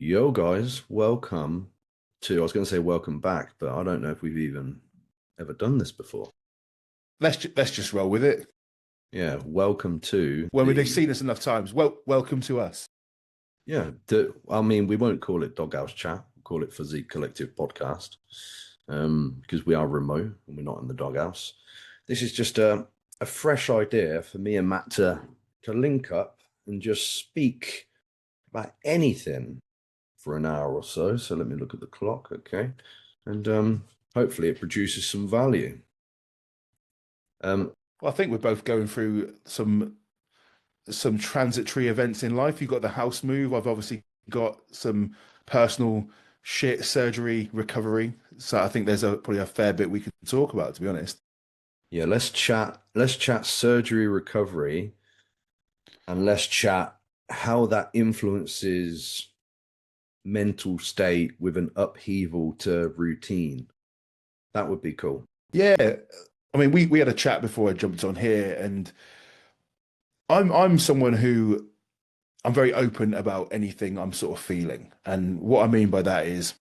Yo, guys, welcome to, I was going to say welcome back, but I don't know if we've even ever done this before. Let's just roll with it. Yeah, welcome to Well, they've seen us enough times. Well, welcome to us. Yeah, we won't call it Doghouse Chat, we'll call it Physique Collective Podcast, because we are remote and we're not in the doghouse. This is just a fresh idea for me and Matt to link up and just speak about anything for an hour or so. So let me look at the clock, okay? And hopefully it produces some value. Well, I think we're both going through some transitory events in life. You've got the house move. I've obviously got some personal shit, surgery, recovery. So I think there's probably a fair bit we can talk about, to be honest. Yeah, let's chat surgery recovery, and let's chat how that influences mental state with an upheaval to routine. That would be cool. Yeah. I mean, we had a chat before I jumped on here, and I'm someone who I'm very open about anything I'm sort of feeling. And what I mean by that is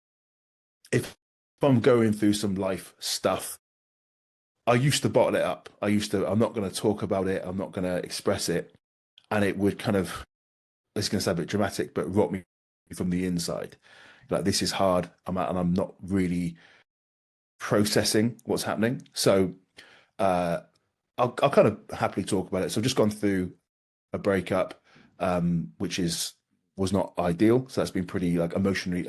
if I'm going through some life stuff, I used to bottle it up. I'm not going to talk about it. I'm not going to express it. And it would kind of, it's going to sound a bit dramatic, but rot me from the inside. Like, this is hard. And I'm not really processing what's happening. So I'll kind of happily talk about it. So I've just gone through a breakup, which was not ideal. So that's been pretty like emotionally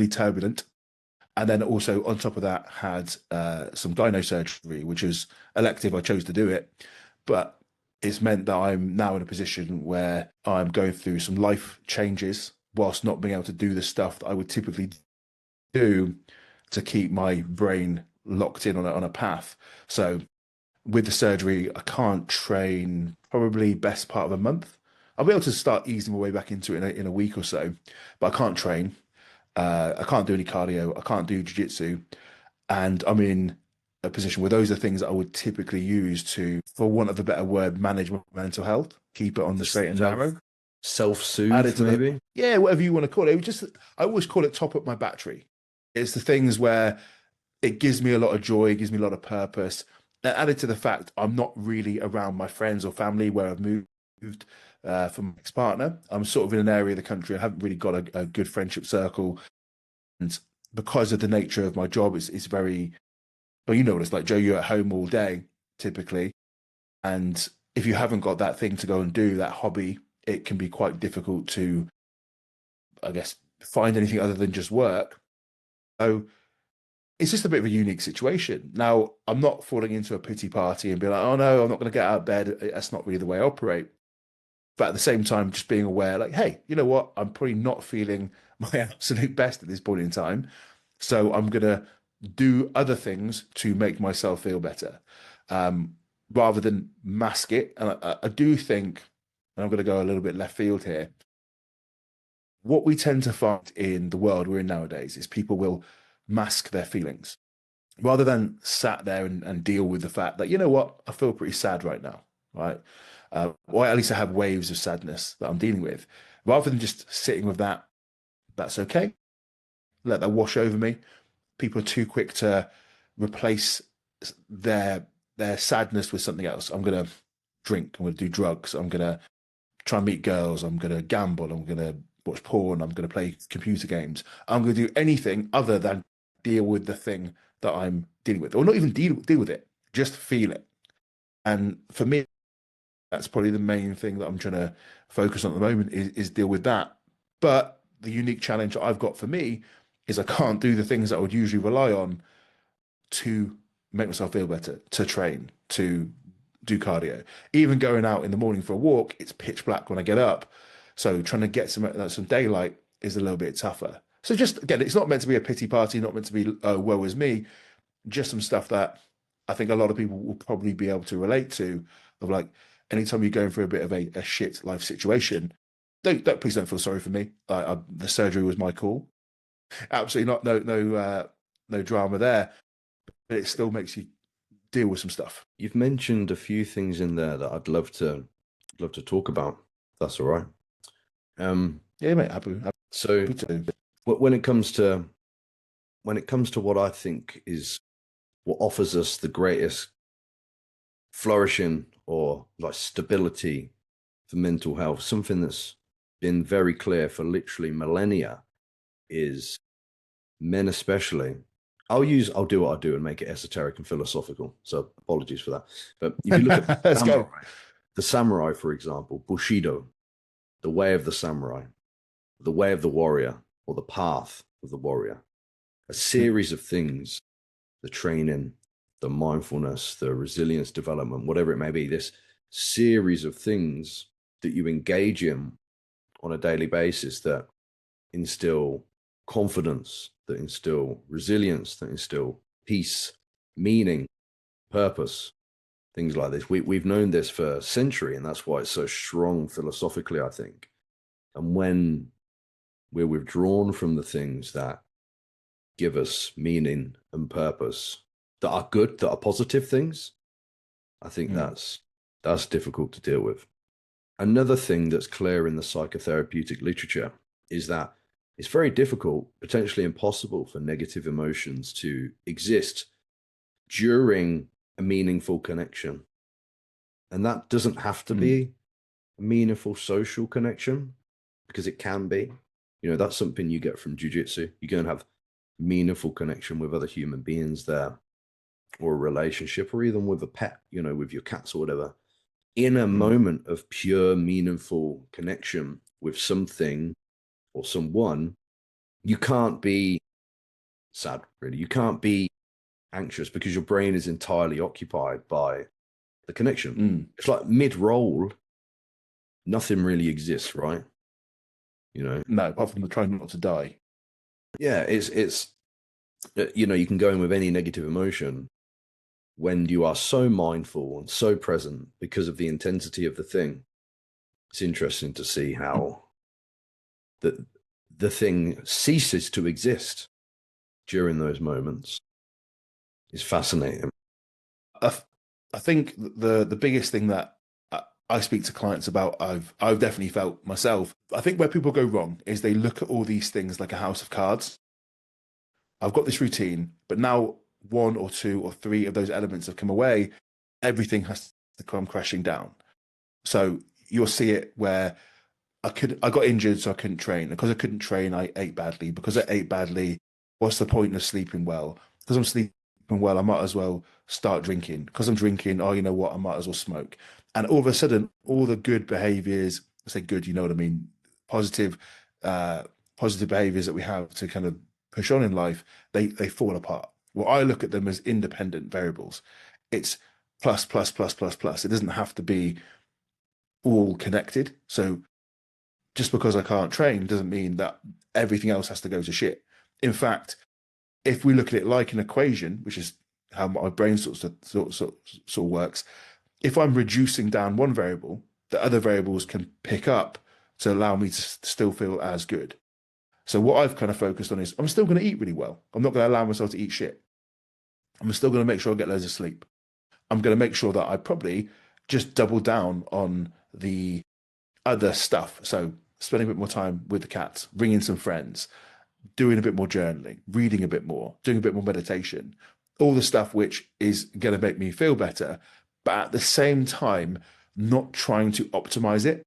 turbulent. And then also on top of that had some gyno surgery, which is elective. I chose to do it, but it's meant that I'm now in a position where I'm going through some life changes whilst not being able to do the stuff that I would typically do to keep my brain locked in on a path. So with the surgery, I can't train probably best part of a month. I'll be able to start easing my way back into it in a week or so, but I can't train. I can't do any cardio. I can't do jiu-jitsu. And I'm in a position where those are things that I would typically use to, for want of a better word, manage my mental health, keep it on the straight and narrow. Self-soothe, maybe? Yeah, whatever you want to call it. I always call it top up my battery. It's the things where it gives me a lot of joy, it gives me a lot of purpose. Added to the fact I'm not really around my friends or family where I've moved from my ex-partner. I'm sort of in an area of the country. I haven't really got a good friendship circle. And because of the nature of my job, it's very, well, you know what it's like, Joe, you're at home all day, typically. And if you haven't got that thing to go and do, that hobby, it can be quite difficult to, I guess, find anything other than just work. So it's just a bit of a unique situation. Now, I'm not falling into a pity party and being like, oh no, I'm not going to get out of bed. That's not really the way I operate. But at the same time, just being aware, like, hey, you know what? I'm probably not feeling my absolute best at this point in time. So I'm going to do other things to make myself feel better, rather than mask it. And I do think, and I'm going to go a little bit left field here, what we tend to find in the world we're in nowadays is people will mask their feelings rather than sat there and deal with the fact that, you know what, I feel pretty sad right now, right? Or at least I have waves of sadness that I'm dealing with. Rather than just sitting with that, that's okay. Let that wash over me. People are too quick to replace their sadness with something else. I'm going to drink. I'm going to do drugs. I'm going to try and meet girls. I'm going to gamble. I'm going to watch porn. I'm going to play computer games. I'm going to do anything other than deal with the thing that I'm dealing with, or not even deal with it, just feel it. And for me, that's probably the main thing that I'm trying to focus on at the moment is deal with that. But the unique challenge that I've got for me is I can't do the things that I would usually rely on to make myself feel better, to train, to do cardio. Even going out in the morning for a walk, it's pitch black when I get up. So trying to get some daylight is a little bit tougher. So just, again, it's not meant to be a pity party, not meant to be, oh, woe is me. Just some stuff that I think a lot of people will probably be able to relate to, of like, anytime you're going through a bit of a shit life situation, please don't feel sorry for me. The surgery was my call. Absolutely not, no drama there. But it still makes you deal with some stuff. You've mentioned a few things in there that I'd love to talk about. That's all right. Yeah, mate. Happy So to. when it comes to what I think is what offers us the greatest flourishing or like stability for mental health, something that's been very clear for literally millennia is men especially. I'll do what I do and make it esoteric and philosophical. So apologies for that. But if you look at Let's go. the samurai, for example, Bushido, the way of the samurai, the way of the warrior, or the path of the warrior, a series of things, the training, the mindfulness, the resilience development, whatever it may be, this series of things that you engage in on a daily basis that instill confidence, that instill resilience, that instill peace, meaning, purpose, things like this. We've known this for a century, and that's why it's so strong philosophically, I think. And when we're withdrawn from the things that give us meaning and purpose, that are good, that are positive things, I think that's difficult to deal with. Another thing that's clear in the psychotherapeutic literature is that it's very difficult, potentially impossible, for negative emotions to exist during a meaningful connection. And that doesn't have to be a meaningful social connection, because it can be. You know, that's something you get from jiu-jitsu. You go and have meaningful connection with other human beings there, or a relationship, or even with a pet, you know, with your cats or whatever. In a moment of pure, meaningful connection with something or someone, you can't be sad, really. You can't be anxious because your brain is entirely occupied by the connection. It's like mid-roll, nothing really exists, right? You know? No, apart from trying not to die. Yeah, it's you know, you can go in with any negative emotion when you are so mindful and so present because of the intensity of the thing. It's interesting to see how the thing ceases to exist during those moments. It's fascinating. I think the biggest thing that I speak to clients about, I've definitely felt myself. I think where people go wrong is they look at all these things like a house of cards. I've got this routine, but now one or two or three of those elements have come away. Everything has to come crashing down. So you'll see it where I got injured, so I couldn't train. Because I couldn't train, I ate badly. Because I ate badly, what's the point of sleeping well? Because I'm sleeping well, I might as well start drinking. Because I'm drinking, oh, you know what? I might as well smoke. And all of a sudden, all the good behaviors, I say good, you know what I mean, positive, positive behaviors that we have to kind of push on in life, they fall apart. Well, I look at them as independent variables. It's plus, plus, plus, plus, plus. It doesn't have to be all connected. So just because I can't train doesn't mean that everything else has to go to shit. In fact, if we look at it like an equation, which is how my brain sort of works, if I'm reducing down one variable, the other variables can pick up to allow me to still feel as good. So what I've kind of focused on is I'm still going to eat really well. I'm not going to allow myself to eat shit. I'm still going to make sure I get loads of sleep. I'm going to make sure that I probably just double down on the other stuff. So spending a bit more time with the cats, bringing some friends, doing a bit more journaling, reading a bit more, doing a bit more meditation, all the stuff which is going to make me feel better, but at the same time, not trying to optimize it.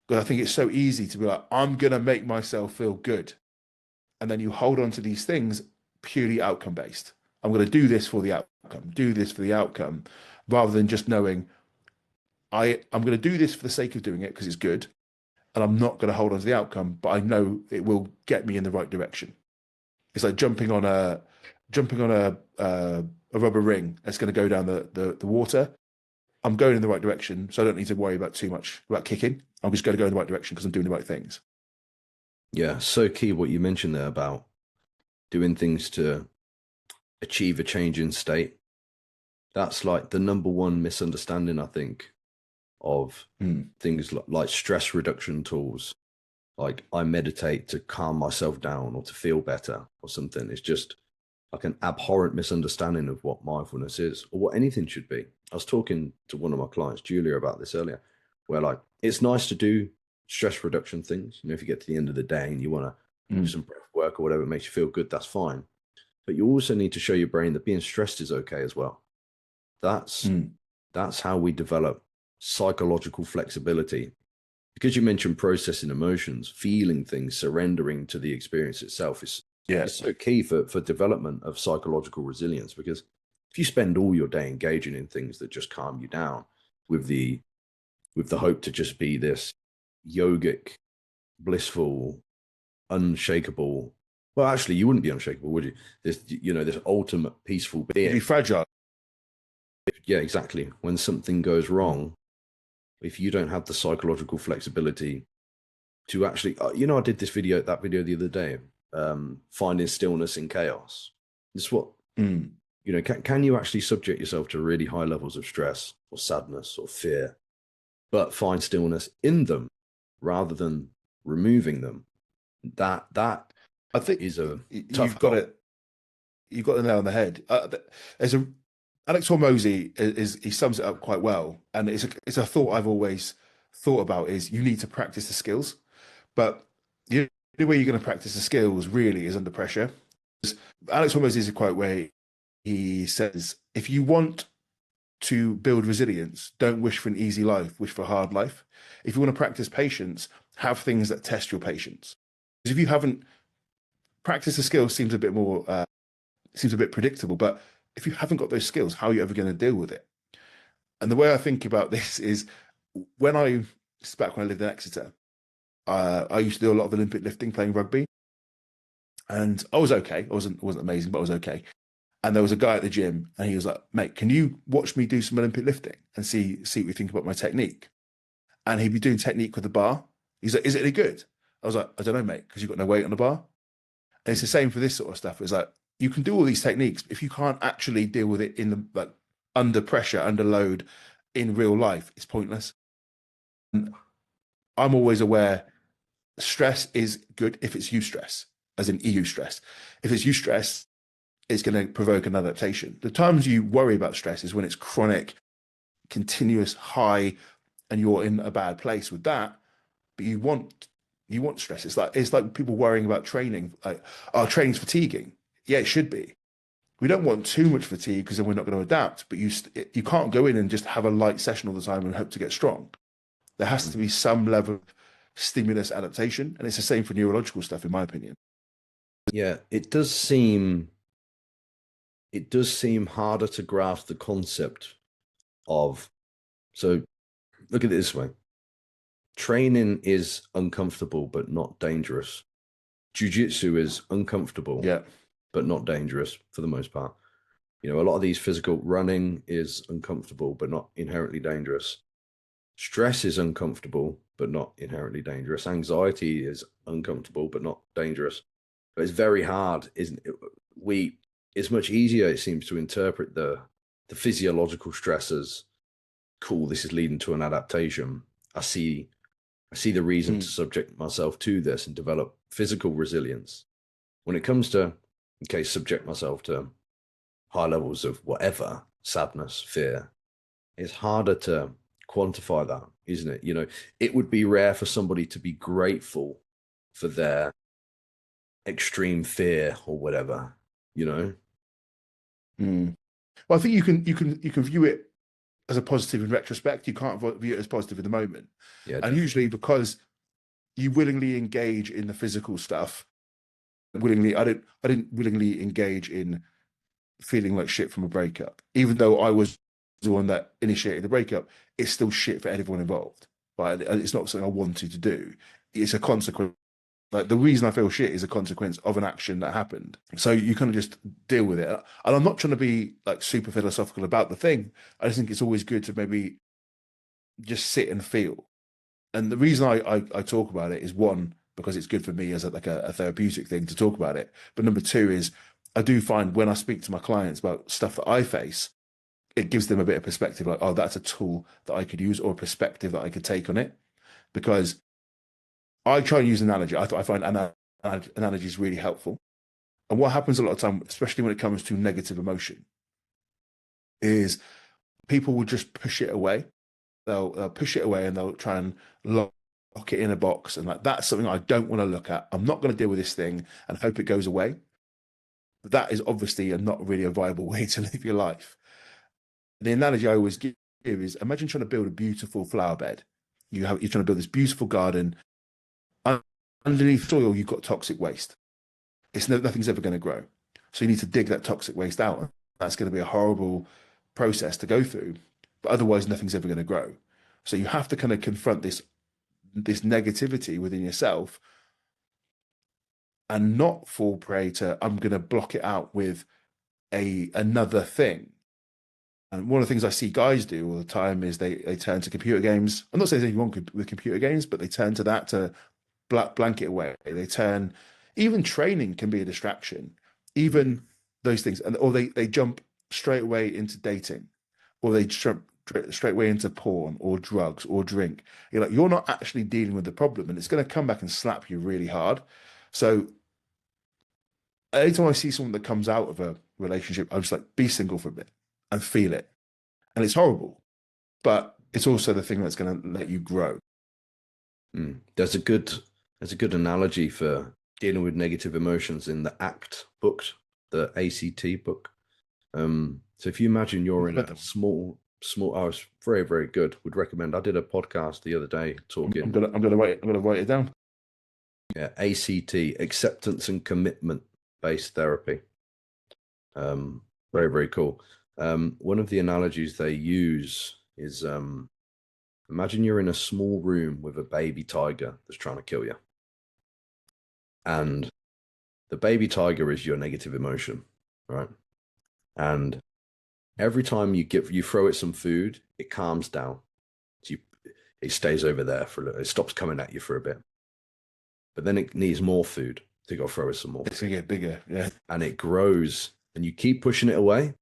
Because I think it's so easy to be like, I'm going to make myself feel good. And then you hold on to these things purely outcome based. I'm going to do this for the outcome, do this for the outcome, rather than just knowing I'm going to do this for the sake of doing it because it's good. And I'm not going to hold on to the outcome, but I know it will get me in the right direction. It's like jumping on a rubber ring that's going to go down the water. I'm going in the right direction, so I don't need to worry about too much about kicking. I'm just going to go in the right direction because I'm doing the right things. Yeah, so key what you mentioned there about doing things to achieve a change in state. That's like the number one misunderstanding, I think, of things like stress reduction tools. Like I meditate to calm myself down or to feel better or something. It's just like an abhorrent misunderstanding of what mindfulness is or what anything should be. I was talking to one of my clients, Julia, about this earlier, where like it's nice to do stress reduction things. If you get to the end of the day and you want to do some breath work or whatever, it makes you feel good, that's fine. But you also need to show your brain that being stressed is okay as well. That's how we develop psychological flexibility. Because you mentioned processing emotions, feeling things, surrendering to the experience itself is so key for development of psychological resilience. Because if you spend all your day engaging in things that just calm you down with the hope to just be this yogic, blissful, unshakable. Well, actually, you wouldn't be unshakable, would you? This ultimate peaceful being. You'd be fragile. Yeah, exactly. When something goes wrong, if you don't have the psychological flexibility to actually, I did that video the other day, finding stillness in chaos. This is what, can you actually subject yourself to really high levels of stress or sadness or fear, but find stillness in them rather than removing them? That I think is a tough. You've got the nail on the head. There's Alex Hormozy he sums it up quite well, and it's a thought I've always thought about is you need to practice the skills, but the only way you're going to practice the skills really is under pressure. Alex Hormozy is a quote where he says, "If you want to build resilience, don't wish for an easy life, wish for a hard life. If you want to practice patience, have things that test your patience. Because if you haven't practiced the skills, seems a bit predictable, but if you haven't got those skills, how are you ever going to deal with it?" And the way I think about this is back when I lived in Exeter, I used to do a lot of Olympic lifting, playing rugby, and I was okay. I wasn't amazing, but I was okay. And there was a guy at the gym, and he was like, "Mate, can you watch me do some Olympic lifting and see what you think about my technique?" And he'd be doing technique with the bar. He's like, "Is it any good?" I was like, "I don't know, mate, because you've got no weight on the bar." And it's the same for this sort of stuff. It's like, you can do all these techniques, but if you can't actually deal with it under pressure, under load in real life, it's pointless. And I'm always aware stress is good if it's eustress, as in EU stress. If it's eustress, it's going to provoke an adaptation. The times you worry about stress is when it's chronic, continuous high, and you're in a bad place with that. But you want stress. It's like people worrying about training. Like, our training's fatiguing. Yeah, it should be. We don't want too much fatigue because then we're not going to adapt. But you can't go in and just have a light session all the time and hope to get strong. There has to be some level of stimulus adaptation, and it's the same for neurological stuff, in my opinion. Yeah, it does seem harder to grasp the concept of. So, look at it this way: training is uncomfortable but not dangerous. Jiu-jitsu is uncomfortable, but not dangerous for the most part. A lot of these physical running is uncomfortable but not inherently dangerous. Stress is uncomfortable but not inherently dangerous. Anxiety is uncomfortable but not dangerous. But it's very hard, isn't it? It's much easier, it seems, to interpret the physiological stress as, cool, this is leading to an adaptation. I see the reason to subject myself to this and develop physical resilience. When it comes to, subject myself to high levels of whatever, sadness, fear, it's harder to quantify that, isn't it? It would be rare for somebody to be grateful for their extreme fear or whatever, Well, I think you can view it as a positive in retrospect. You can't view it as positive in the moment. Yeah, and usually because you willingly engage in the physical stuff. I didn't willingly engage in feeling like shit from a breakup, even though I was the one that initiated the breakup. It's still shit for everyone involved, but it's not something I wanted to do. It's a consequence. Like, the reason I feel shit is a consequence of an action that happened. So you kind of just deal with it. And I'm not trying to be like super philosophical about the thing. I just think it's always good to maybe just sit and feel. And the reason I talk about it is, one, because it's good for me as a therapeutic thing to talk about it. But number two is, I do find when I speak to my clients about stuff that I face, it gives them a bit of perspective, like, oh, that's a tool that I could use, or a perspective that I could take on it. Because I try and use analogy. I find analogy is really helpful. And what happens a lot of time, especially when it comes to negative emotion, is people will just push it away. They'll push it away and they'll try and lock lock it in a box and like, that's something I don't want to look at. I'm not going to deal with this thing and hope it goes away. But that is obviously not really a viable way to live your life. The analogy I always give is imagine trying to build a beautiful flower bed. You're trying to build this beautiful garden. Underneath soil, you've got toxic waste. Nothing's ever going to grow. So you need to dig that toxic waste out. That's going to be a horrible process to go through, but otherwise nothing's ever going to grow. So you have to kind of confront this negativity within yourself and not fall prey to, I'm going to block it out with another thing. And one of the things I see guys do all the time is they turn to computer games. I'm not saying there's anything wrong with computer games, but they turn to that to blanket away. Even training can be a distraction. Even those things, or they jump straight away into dating, or they jump straight away into porn or drugs or drink. You're not actually dealing with the problem, and it's going to come back and slap you really hard. So anytime I see someone that comes out of a relationship, I'm just like, be single for a bit and feel it. And it's horrible, but it's also the thing that's going to let you grow. There's a good analogy for dealing with negative emotions in the ACT book, the ACT book. So if you imagine you're in a small, oh, it's very, very good. Would recommend. I did a podcast the other day talking. I'm gonna write it down. Yeah, ACT, acceptance and commitment based therapy. Very, very cool. One of the analogies they use is imagine you're in a small room with a baby tiger that's trying to kill you. And the baby tiger is your negative emotion, right? And every time you throw it some food, it calms down. It stays over there for a little. It stops coming at you for a bit. But then it needs more food. So you got to throw it some more. It's going to get bigger, yeah. And it grows, and you keep pushing it away.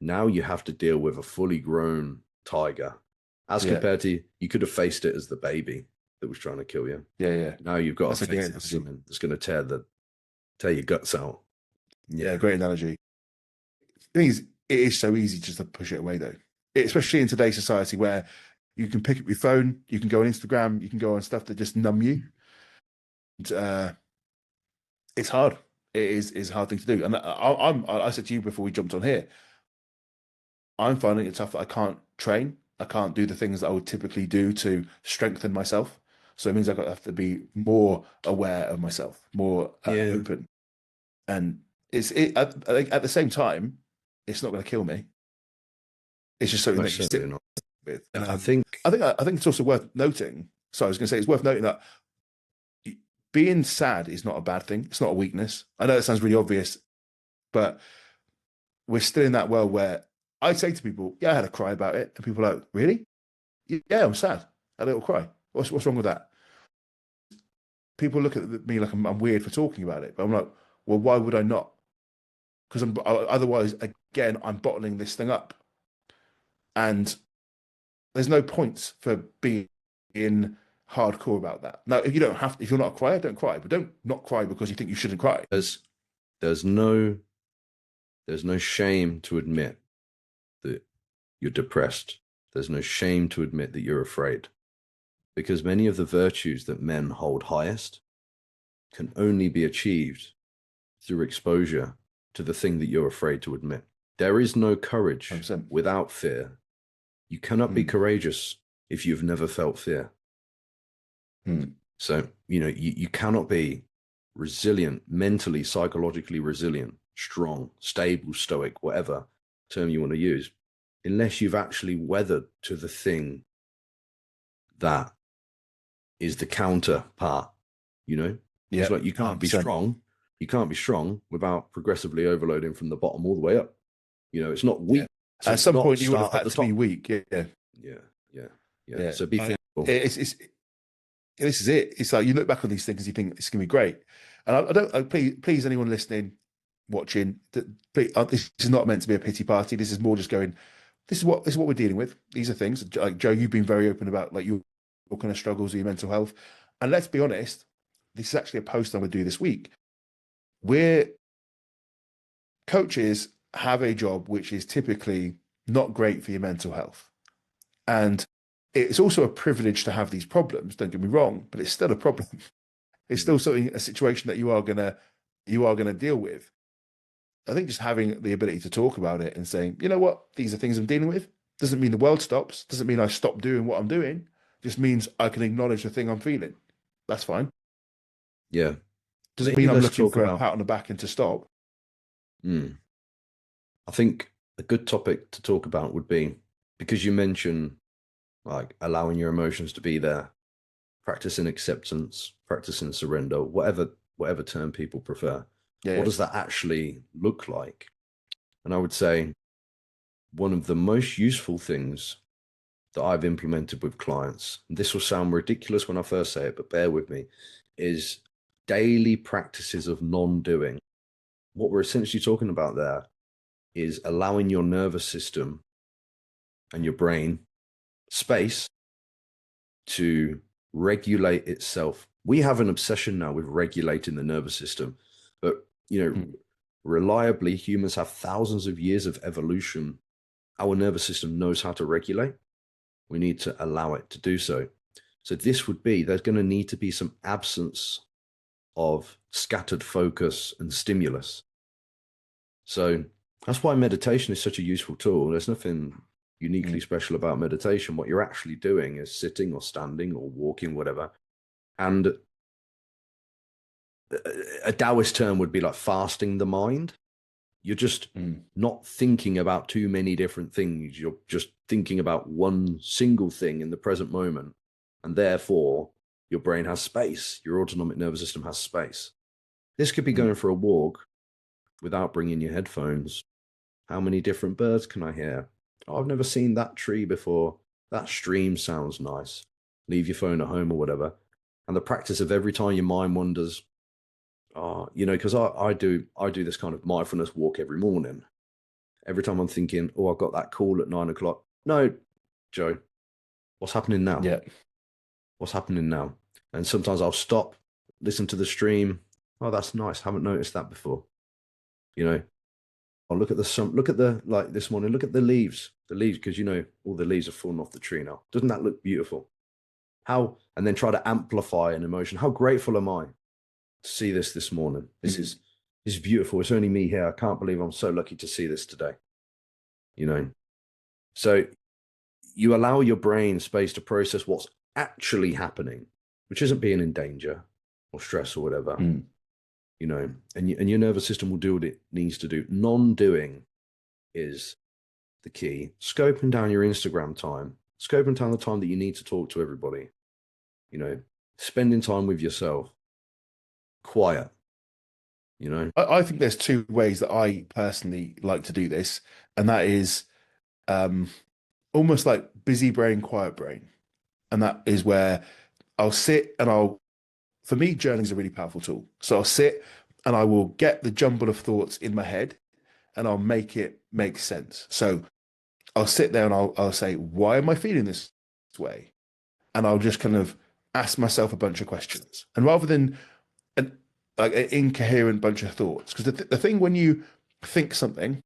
Now you have to deal with a fully grown tiger, as compared to you could have faced it as the baby that was trying to kill you. Yeah. Now you've got to face it as something that's going to tear your guts out. Yeah, great analogy. The thing is, it is so easy just to push it away, though. Especially in today's society where you can pick up your phone, you can go on Instagram, you can go on stuff that just numb you. And, it's hard. It's a hard thing to do. And I said to you before we jumped on here, I'm finding it tough that I can't train. I can't do the things that I would typically do to strengthen myself. So it means I have to be more aware of myself, more open. And at the same time, it's not going to kill me. It's just something that you sit with. And I think it's also worth noting. So I was going to say, it's worth noting that being sad is not a bad thing. It's not a weakness. I know it sounds really obvious, but we're still in that world where I say to people, yeah, I had a cry about it. And people are like, really? Yeah, I'm sad. I had a little cry. What's wrong with that? People look at me like I'm weird for talking about it. But I'm like, well, why would I not? Because otherwise, again, I'm bottling this thing up. And there's no point for being hardcore about that. Now, if you're not a crier, don't cry. But don't not cry because you think you shouldn't cry. There's no shame to admit that you're depressed. There's no shame to admit that you're afraid. Because many of the virtues that men hold highest can only be achieved through exposure to the thing that you're afraid to admit. There is no courage 100%. without fear. You cannot be courageous if you've never felt fear. So, you cannot be resilient, mentally, psychologically resilient, strong, stable, stoic, whatever term you want to use, unless you've actually weathered to the thing that is the counterpart, It's like you can't be strong. You can't be strong without progressively overloading from the bottom all the way up. It's not weak. So at some point you would have had to be weak. Yeah. So be thankful. This is it. It's like you look back on these things, you think it's going to be great. And I don't please anyone listening, watching, this is not meant to be a pity party. This is more just going, this is what we're dealing with. These are things like Joe, you've been very open about like your kind of struggles with your mental health. And let's be honest, this is actually a post I'm going to do this week. Coaches have a job which is typically not great for your mental health. And it's also a privilege to have these problems, don't get me wrong, but it's still a problem. It's still a situation that you are gonna deal with. I think just having the ability to talk about it and saying, you know what, these are things I'm dealing with, doesn't mean the world stops, doesn't mean I stop doing what I'm doing, just means I can acknowledge the thing I'm feeling. That's fine. Yeah. Doesn't Maybe mean I'm let's looking talk for a about. pat on the back and to stop. I think a good topic to talk about would be, because you mentioned like allowing your emotions to be there, practicing acceptance, practicing surrender, whatever term people prefer. What Yeah. does that actually look like? And I would say one of the most useful things that I've implemented with clients, and this will sound ridiculous when I first say it, but bear with me, is daily practices of non-doing. What we're essentially talking about there is allowing your nervous system and your brain space to regulate itself. We have an obsession now with regulating the nervous system, but reliably, humans have thousands of years of evolution. Our nervous system knows how to regulate. We need to allow it to do so. So this would be, there's going to need to be some absence of scattered focus and stimulus. So that's why meditation is such a useful tool. There's nothing uniquely special about meditation. What you're actually doing is sitting or standing or walking, whatever. And a Taoist term would be like fasting the mind. You're just not thinking about too many different things. You're just thinking about one single thing in the present moment. And therefore, your brain has space. Your autonomic nervous system has space. This could be going for a walk without bringing your headphones. How many different birds can I hear? Oh, I've never seen that tree before. That stream sounds nice. Leave your phone at home or whatever. And the practice of every time your mind wanders, because I do this kind of mindfulness walk every morning. Every time I'm thinking, oh, I've got that call at 9 o'clock. No, Joe, what's happening now? Yeah. What's happening now? And sometimes I'll stop, listen to the stream. Oh, that's nice. Haven't noticed that before. I'll look at the sun, like this morning, look at the leaves, because all the leaves are falling off the tree now. Doesn't that look beautiful? And then try to amplify an emotion. How grateful am I to see this morning? This is beautiful. It's only me here. I can't believe I'm so lucky to see this today. So you allow your brain space to process what's actually happening, which isn't being in danger or stress or whatever. And your nervous system will do what it needs to do. Non-doing is the key. Scoping down your Instagram time, scoping down the time that you need to talk to everybody, spending time with yourself, quiet, I think there's two ways that I personally like to do this, and that is almost like busy brain, quiet brain. And that is where I'll sit and for me, journaling is a really powerful tool. So I'll sit and I will get the jumble of thoughts in my head and I'll make it make sense. So I'll sit there and I'll say, why am I feeling this way? And I'll just kind of ask myself a bunch of questions. And rather than an incoherent bunch of thoughts, because the thing when you think something,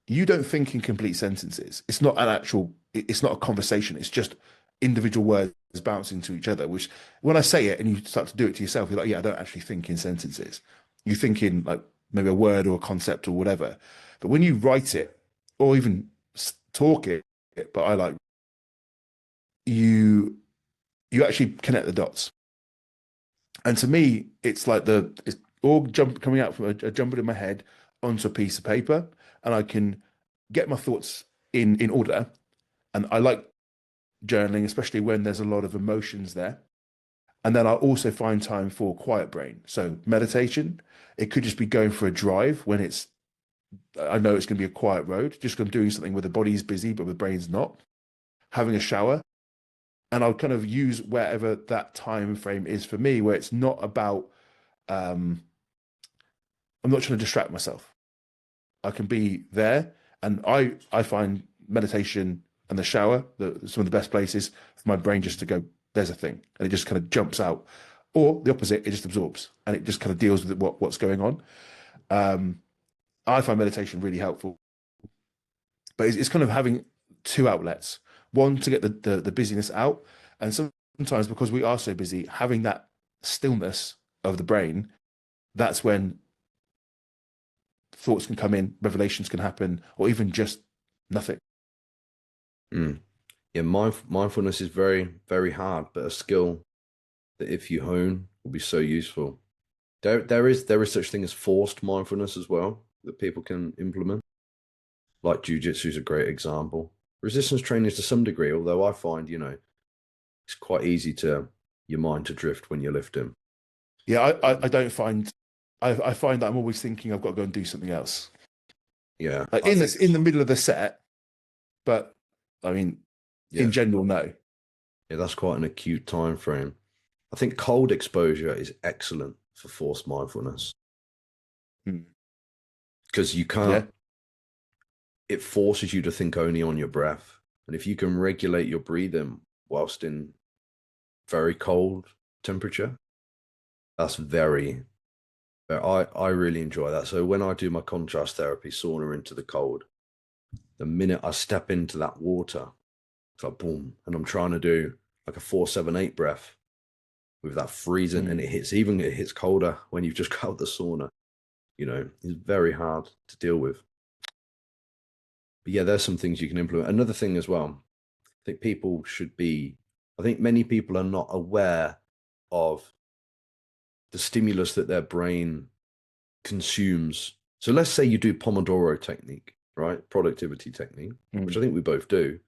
you don't think in complete sentences. It's not it's not a conversation. It's just individual words bouncing to each other, which when I say it and you start to do it to yourself, you're like, yeah, I don't actually think in sentences. You think in like maybe a word or a concept or whatever. But when you write it or even talk it, but I like you actually connect the dots. And to me, it's like it's all coming out from a jumble in my head onto a piece of paper, and I can get my thoughts in order. And I like journaling, especially when there's a lot of emotions there. And then I'll also find time for quiet brain. So meditation, it could just be going for a drive when I know it's going to be a quiet road, just I'm doing something where the body's busy, but the brain's not. Having a shower. And I'll kind of use wherever that time frame is for me, where it's not about, I'm not trying to distract myself. I can be there. And I find meditation and the shower, some of the best places for my brain just to go, there's a thing. And it just kind of jumps out. Or the opposite, it just absorbs and it just kind of deals with what's going on. I find meditation really helpful. But it's kind of having two outlets. One, to get the busyness out, and sometimes because we are so busy, having that stillness of the brain, that's when thoughts can come in, revelations can happen, or even just nothing. Mm. Yeah, mindfulness is very, very hard, but a skill that if you hone will be so useful. There is such thing as forced mindfulness as well that people can implement. Like jujitsu is a great example. Resistance training is to some degree, although I find, it's quite easy to your mind to drift when you're lifting. Yeah, I don't find I find that I'm always thinking I've got to go and do something else. Yeah, Like I think in the middle of the set, but I mean, yeah, in general, no. yeah, that's quite an acute time frame. I think cold exposure is excellent for forced mindfulness Hmm. because you can't. Yeah. It forces you to think only on your breath, and if you can regulate your breathing whilst in very cold temperature, that's very. I really enjoy that. So when I do my contrast therapy, sauna into the cold, the minute I step into that water, it's like boom, and I'm trying to do like a 4-7-8 breath with that freezing, and Hmm. it hits colder when you've just got out the sauna. It's very hard to deal with. But yeah, there's some things you can implement. Another thing as well, I think many people are not aware of the stimulus that their brain consumes. So let's say you do Pomodoro technique, right? Productivity technique, Hmm. which I think we both do.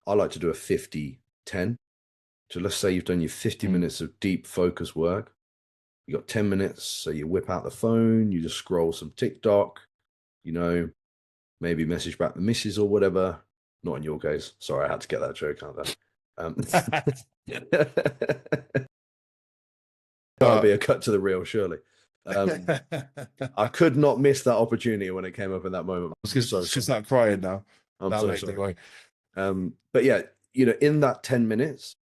I like to do a 50-10. So let's say you've done your 50 Hmm. minutes of deep focus work. You got 10 minutes. So you whip out the phone, you just scroll some TikTok, you know, maybe message back the missus or whatever. Not in your case. Sorry, I had to get that joke out there. Got to be But a cut to the real, surely. I could not miss that opportunity when it came up in that moment. I was I'm so just sorry. start crying now. I'm No, so mate, don't sorry. worry. But yeah, in that 10 minutes,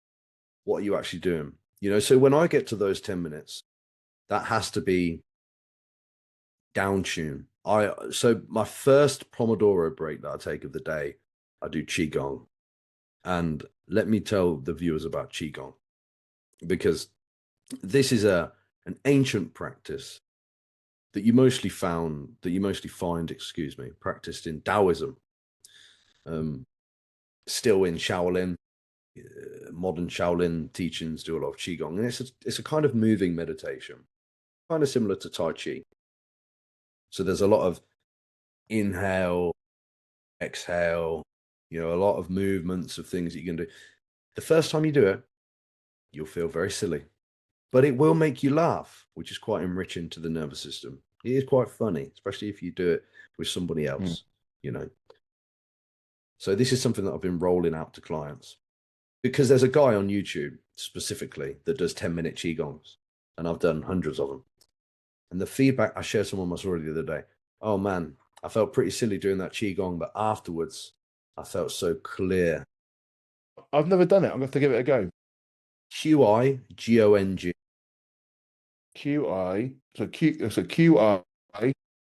what are you actually doing? So when I get to those 10 minutes, that has to be down tune. So my first Pomodoro break that I take of the day, I do Qigong. And let me tell the viewers about Qigong, because this is an ancient practice that you mostly find, practiced in Taoism, um, still in Shaolin. Modern Shaolin teachings do a lot of Qigong, and it's a kind of moving meditation, kind of similar to Tai Chi. So there's a lot of inhale, exhale, a lot of movements of things that you can do. The first time you do it, you'll feel very silly, but it will make you laugh, which is quite enriching to the nervous system. It is quite funny, especially if you do it with somebody Hmm. else, So this is something that I've been rolling out to clients because there's a guy on YouTube specifically that does 10-minute Qigongs, and I've done hundreds of them. And the feedback, I shared some on my story the other day. Oh man, I felt pretty silly doing that Qigong, but afterwards I felt so clear. I've never done it. I'm gonna have to give it a go. Qigong. QI.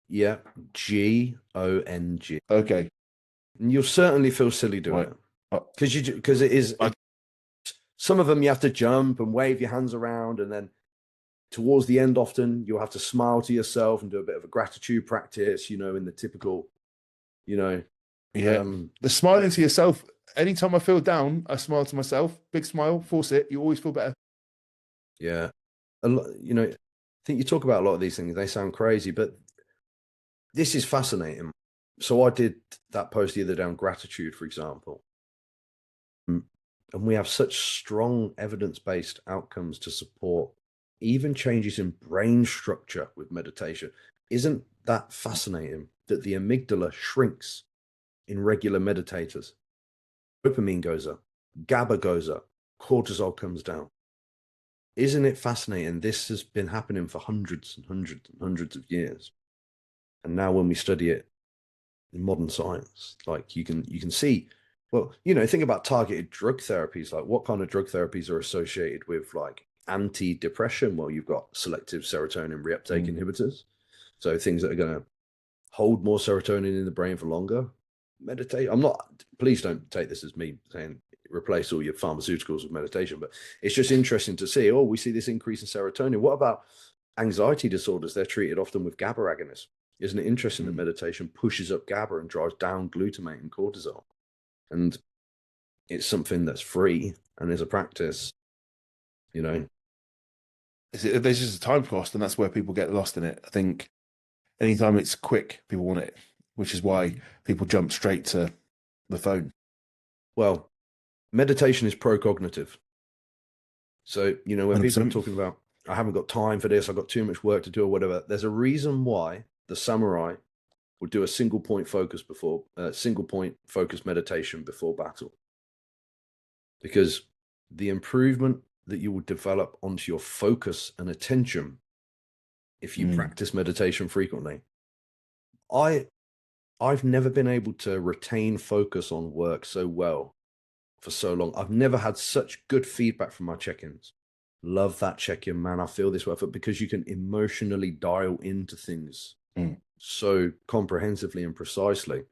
Yeah, Gong. Okay. And you'll certainly feel silly doing Right. it Uh, because I, some of them you have to jump and wave your hands around, and then towards the end, often you'll have to smile to yourself and do a bit of a gratitude practice, in the typical, you know, yeah. um, The smiling to yourself. Anytime I feel down, I smile to myself. Big smile, force it. You always feel better. yeah, a lot, I think you talk about a lot of these things, they sound crazy, but this is fascinating. So I did that post the other day on gratitude, for example, and we have such strong evidence-based outcomes to support even changes in brain structure with meditation. Isn't that fascinating that the amygdala shrinks in regular meditators? Dopamine goes up, GABA goes up, cortisol comes down. Isn't it fascinating? This has been happening for hundreds and hundreds and hundreds of years. And now when we study it in modern science, like you can see, well, think about targeted drug therapies, like what kind of drug therapies are associated with like anti-depression? Well, you've got selective serotonin reuptake Mm. inhibitors. So things that are going to hold more serotonin in the brain for longer. meditate. I'm not, please don't take this as me saying replace all your pharmaceuticals with meditation, but it's just interesting to see, we see this increase in serotonin. What about anxiety disorders? They're treated often with GABA agonists. Isn't it interesting that meditation pushes up GABA and drives down glutamate and cortisol? And it's something that's free and is a practice, There's just a time cost, and that's where people get lost in it. I think anytime it's quick, people want it, which is why people jump straight to the phone. Well, meditation is pro-cognitive. So, when 100%. people are talking about, I haven't got time for this, I've got too much work to do or whatever, there's a reason why the samurai would do a single point focus meditation before battle. Because the improvement that you will develop onto your focus and attention if you practice meditation frequently. I've never been able to retain focus on work so well for so long. I've never had such good feedback from my check-ins. Love that check-in, man. I feel this way, because you can emotionally dial into things so comprehensively and precisely.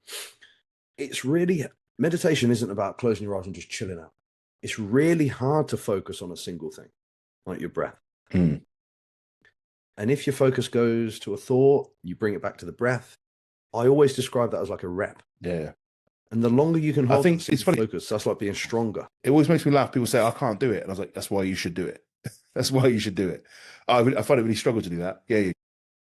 It's really, meditation isn't about closing your eyes and just chilling out. It's really hard to focus on a single thing, like your breath. And if your focus goes to a thought, you bring it back to the breath. I always describe that as like a rep. Yeah. And the longer you can hold it's funny. focus, that's like being stronger. It always makes me laugh. People say, I can't do it. And I was like, that's why you should do it. That's why you should do it. I find it really struggle to do that. Yeah,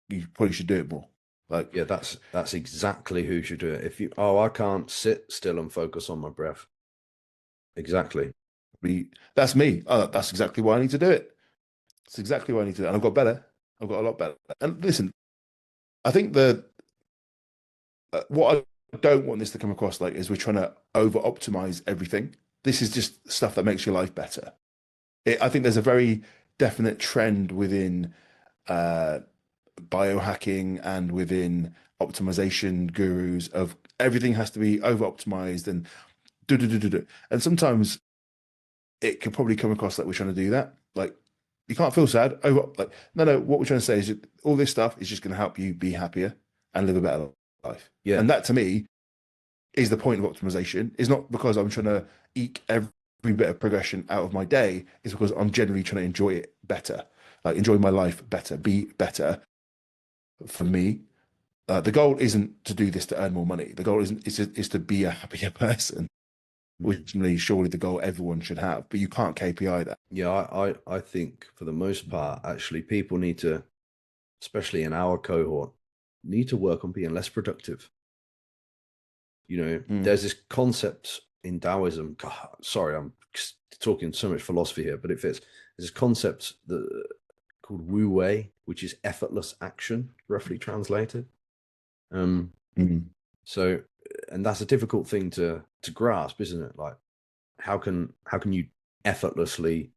you probably should do it more. Like, yeah, that's exactly who should do it. If you, I can't sit still and focus on my breath. Exactly. That's me. That's exactly why I need to do it. That's exactly why I need to do it. And I've got better. I've got a lot better. And listen, I think what I don't want this to come across like is we're trying to over optimize everything. This is just stuff that makes your life better. I think there's a very definite trend within biohacking and within optimization gurus of everything has to be over optimized and and sometimes it could probably come across like we're trying to do that. Like, you can't feel sad over, like, no, what we're trying to say is all this stuff is just going to help you be happier and live a better life. Yeah. And that to me is the point of optimization. It's not because I'm trying to eke every bit of progression out of my day. It's because I'm generally trying to enjoy it better, like enjoy my life better, be better. For me, the goal isn't to do this to earn more money. The goal is to be a happier person, which is surely the goal everyone should have. But you can't KPI that. Yeah, I think for the most part, actually, people need to, especially in our cohort, need to work on being less productive. There's this concept in Taoism. God, sorry, I'm talking so much philosophy here, but it fits. There's this concept called Wu Wei, which is effortless action, roughly translated. So, and that's a difficult thing to grasp, isn't it? Like, how can you effortlessly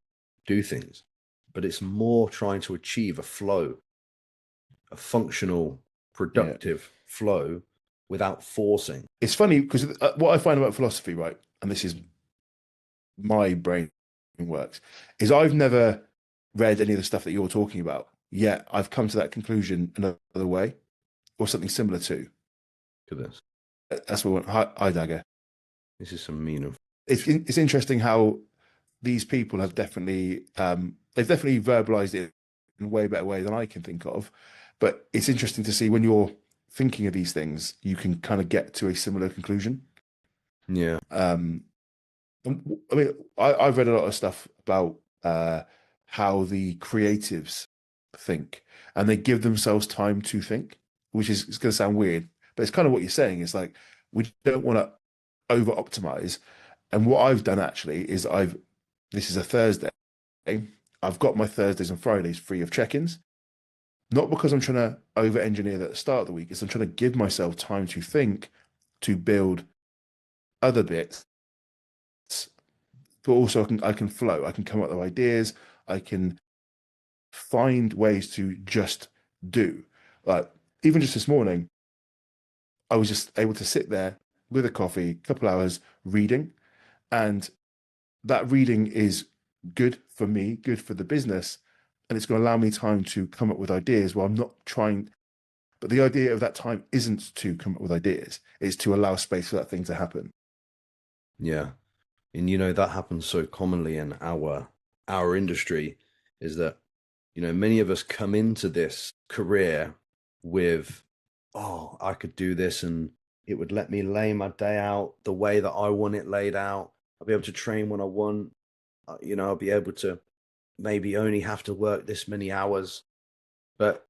do things? But it's more trying to achieve a flow, a functional, productive flow without forcing. It's funny because what I find about philosophy, right, and this is my brain works, is I've never read any of the stuff that you're talking about, yet I've come to that conclusion another way, or something similar to. Look at this. That's what hi Dagger. This is some mean of. It's interesting how these people have definitely they've definitely verbalized it in a way better way than I can think of. But it's interesting to see when you're thinking of these things, you can kind of get to a similar conclusion. Yeah. I mean, I've read a lot of stuff about how the creatives think, and they give themselves time to think, which is, it's going to sound weird, but it's kind of what you're saying. It's like, we don't want to over optimize. And what I've done actually is this is a Thursday. I've got my Thursdays and Fridays free of check-ins. Not because I'm trying to over engineer that at the start of the week, it's I'm trying to give myself time to think, to build other bits, but also I can flow. I can come up with ideas. I can find ways to just do. Like, even just this morning, I was just able to sit there with a coffee, a couple hours reading, and that reading is good for me, good for the business, and it's going to allow me time to come up with ideas while I'm not trying. But the idea of that time isn't to come up with ideas, it's to allow space for that thing to happen. Yeah. And that happens so commonly in our industry, is that many of us come into this career with, oh, I could do this and it would let me lay my day out the way that I want it laid out. I'll be able to train when I want. I'll be able to maybe only have to work this many hours. But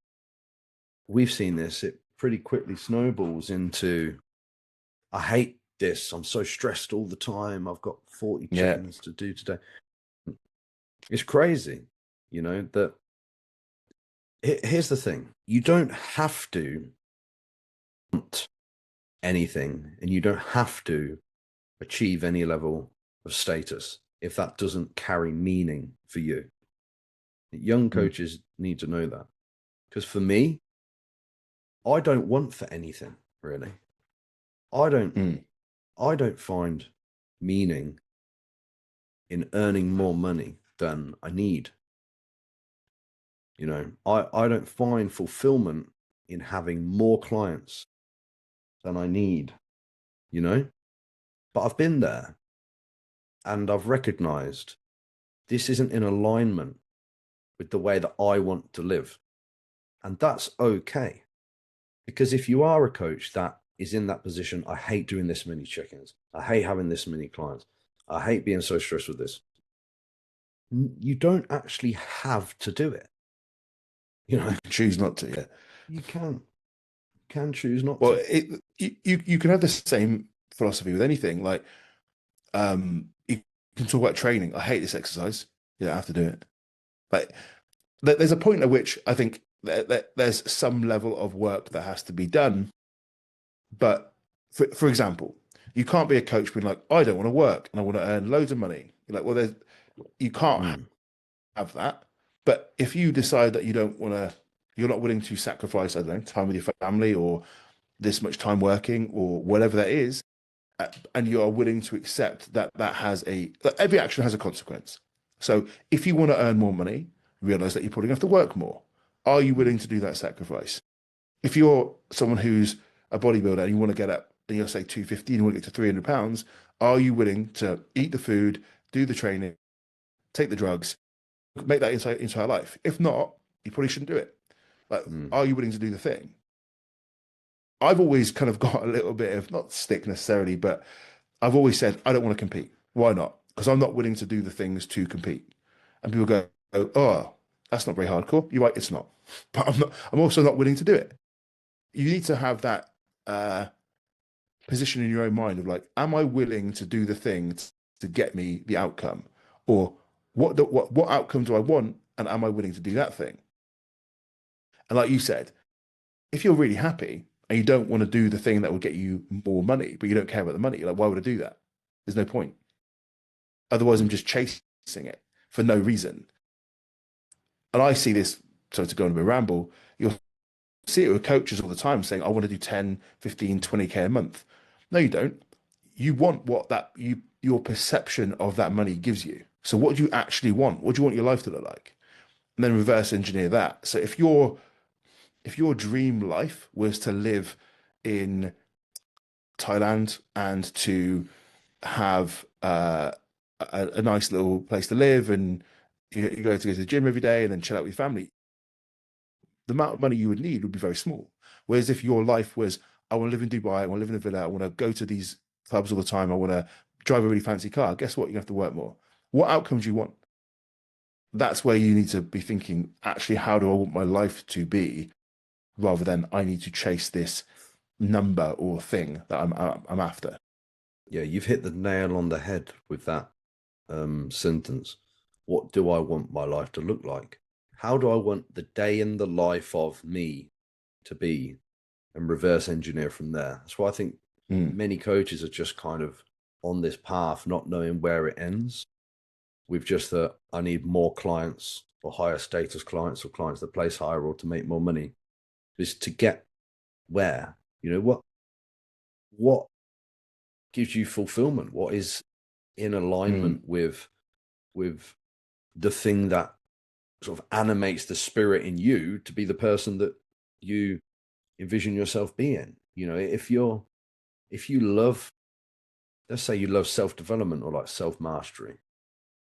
we've seen this, it pretty quickly snowballs into, I hate this. I'm so stressed all the time. I've got 40 check-ins to do today. It's crazy, that here's the thing. You don't have to want anything, and you don't have to achieve any level of status if that doesn't carry meaning for you. Young coaches need to know that. Because for me, I don't want for anything, really. I don't find meaning in earning more money than I need. I don't find fulfillment in having more clients than I need, but I've been there and I've recognized this isn't in alignment with the way that I want to live. And that's okay. Because if you are a coach that is in that position, I hate doing this many check-ins. I hate having this many clients. I hate being so stressed with this. You don't actually have to do it. You can choose not to. Yeah. You can choose not to. Well, you can have the same philosophy with anything. Like, you can talk about training. I hate this exercise. You don't have to do it. Like, there's a point at which I think there's some level of work that has to be done. But for example, you can't be a coach being like, I don't want to work and I want to earn loads of money. You're like, well, you can't have that. But if you decide that you're not willing to sacrifice, I don't know, time with your family or this much time working or whatever that is, and you are willing to accept that every action has a consequence. So if you want to earn more money, realize that you're probably going to have to work more. Are you willing to do that sacrifice? If you're someone who's a bodybuilder and you want to get up and you'll say 250 and you want to get to 300 pounds, are you willing to eat the food, do the training, take the drugs, make that entire life? If not, you probably shouldn't do it. Like, are you willing to do the thing? I've always kind of got a little bit of, not stick necessarily, but I've always said, I don't want to compete. Why not? Because I'm not willing to do the things to compete. And people go, oh, that's not very hardcore. You're right, it's not. But I'm also not willing to do it. You need to have that position in your own mind of like, am I willing to do the thing to get me the outcome? Or what outcome do I want? And am I willing to do that thing? And like you said, if you're really happy and you don't want to do the thing that will get you more money, but you don't care about the money, you're like, why would I do that? There's no point. Otherwise, I'm just chasing it for no reason. And I see this, so to go on a bit ramble, you'll see it with coaches all the time saying, I want to do 10, 15, 20K a month. No, you don't. You want what your perception of that money gives you. So what do you actually want? What do you want your life to look like? And then reverse engineer that. So if your dream life was to live in Thailand and to have a nice little place to live and you go to the gym every day and then chill out with your family, the amount of money you would need would be very small. Whereas if your life was, I want to live in Dubai, I want to live in a villa, I want to go to these clubs all the time, I want to drive a really fancy car, guess what? You have to work more. What outcomes do you want? That's where you need to be thinking, actually, how do I want my life to be? Rather than I need to chase this number or thing that I'm after. Yeah, you've hit the nail on the head with that sentence. What do I want my life to look like? How do I want the day in the life of me to be? And reverse engineer from there. That's why I think many coaches are just kind of on this path, not knowing where it ends. With just that, I need more clients or higher status clients or clients that place higher or to make more money. Is to get where, what gives you fulfillment? What is in alignment with the thing that sort of animates the spirit in you to be the person that you envision yourself being? You know, if you love, let's say you love self-development or like self-mastery,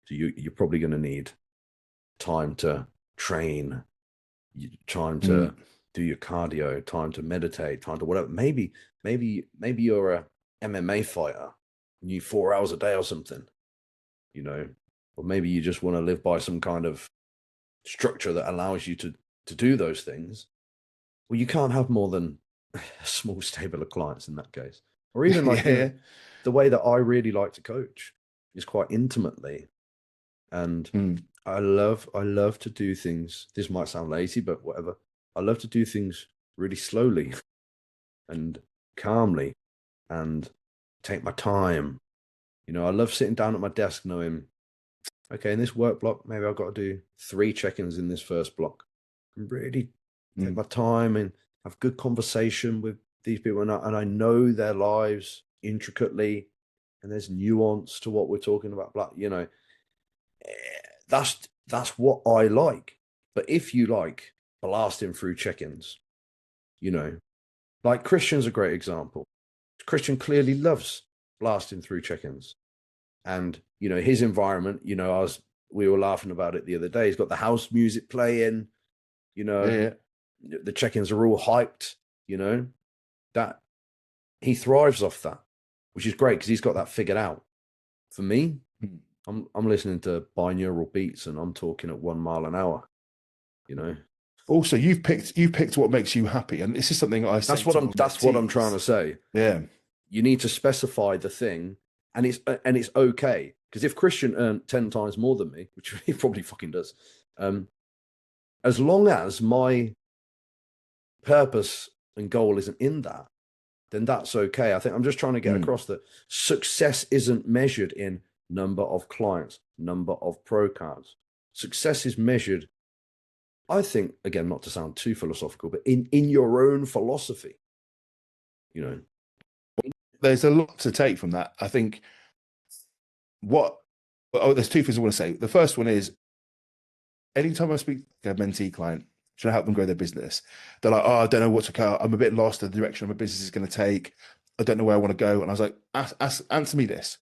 so you're probably going to need time to train, time to do your cardio, time to meditate, time to whatever. Maybe you're a MMA fighter, you need 4 hours a day or something, you know, or maybe you just want to live by some kind of structure that allows you to do those things. Well, you can't have more than a small stable of clients in that case. Or even like, Yeah. you know, the way that I really like to coach is quite intimately. And I love to do things. This might sound lazy, but whatever. I love to do things really slowly and calmly and take my time. You know, I love sitting down at my desk knowing, okay, in this work block, maybe I've got to do 3 check-ins in this first block. And really take my time and have good conversation with these people. And I know their lives intricately, and there's nuance to what we're talking about. But, you know, that's what I like. But if you like blasting through check-ins, you know, like Christian's a great example. Christian clearly loves blasting through check-ins. And, you know, his environment, you know, we were laughing about it the other day. He's got the house music playing, you know, the check-ins are all hyped, you know, that he thrives off that, which is great because he's got that figured out. For me, I'm listening to binaural beats and I'm talking at 1 mile an hour, you know. Also, you've picked what makes you happy, and this is something I say. That's what I'm trying to say. Yeah, you need to specify the thing, and it's okay, because if Christian earned 10 times more than me, which he probably fucking does, as long as my purpose and goal isn't in that, then that's okay. I think I'm just trying to get across that success isn't measured in number of clients, number of pro cards. Success is measured, I think, again, not to sound too philosophical, but in your own philosophy, you know. There's a lot to take from that. I think there's 2 things I want to say. The first one is, anytime I speak to a mentee client, trying to help them grow their business, they're like, oh, I don't know what to go. I'm a bit lost in the direction my business is going to take. I don't know where I want to go. And I was like, answer me this.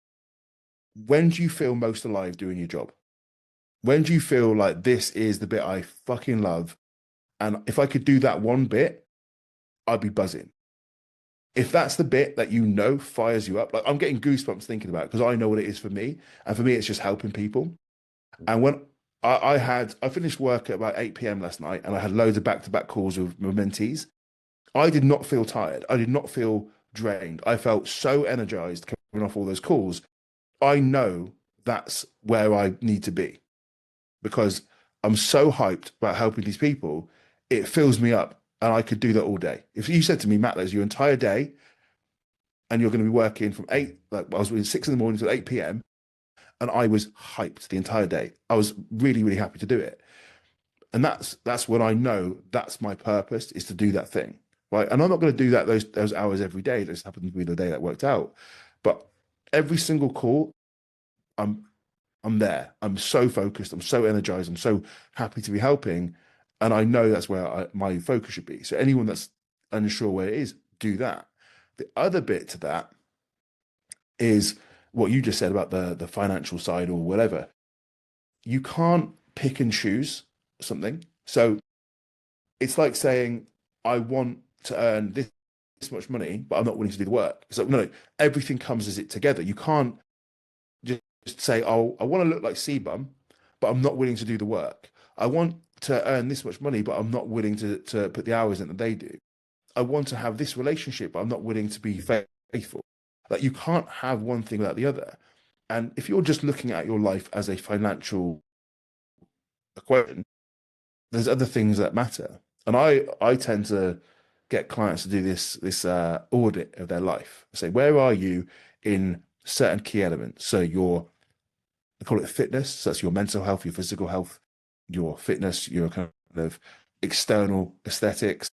When do you feel most alive doing your job? When do you feel like this is the bit I fucking love? And if I could do that one bit, I'd be buzzing. If that's the bit that you know fires you up, like I'm getting goosebumps thinking about it because I know what it is for me. And for me, it's just helping people. And when I finished work at about 8 p.m. last night and I had loads of back-to-back calls with my mentees, I did not feel tired. I did not feel drained. I felt so energized coming off all those calls. I know that's where I need to be because I'm so hyped about helping these people. It fills me up and I could do that all day. If you said to me, Matt, there's your entire day and you're going to be working from 8, like I was doing 6 in the morning till 8 p.m. and I was hyped the entire day. I was really, really happy to do it. And that's when I know that's my purpose, is to do that thing. Right. And I'm not going to do that those hours every day. This happened to be the day that worked out. But every single call, I'm there. I'm so focused. I'm so energized. I'm so happy to be helping. And I know that's where my focus should be. So anyone that's unsure where it is, do that. The other bit to that is what you just said about the financial side or whatever. You can't pick and choose something. So it's like saying, I want to earn this much money, but I'm not willing to do the work. So no, everything comes as it together. You can't just say, oh, I want to look like CBum, but I'm not willing to do the work. I want to earn this much money, but I'm not willing to put the hours in that they do. I want to have this relationship, but I'm not willing to be faithful. Like you can't have one thing without the other. And if you're just looking at your life as a financial equation, there's other things that matter. And I tend to get clients to do this audit of their life. Say, where are you in certain key elements? So I call it fitness. So that's your mental health, your physical health, your fitness, your kind of external aesthetics,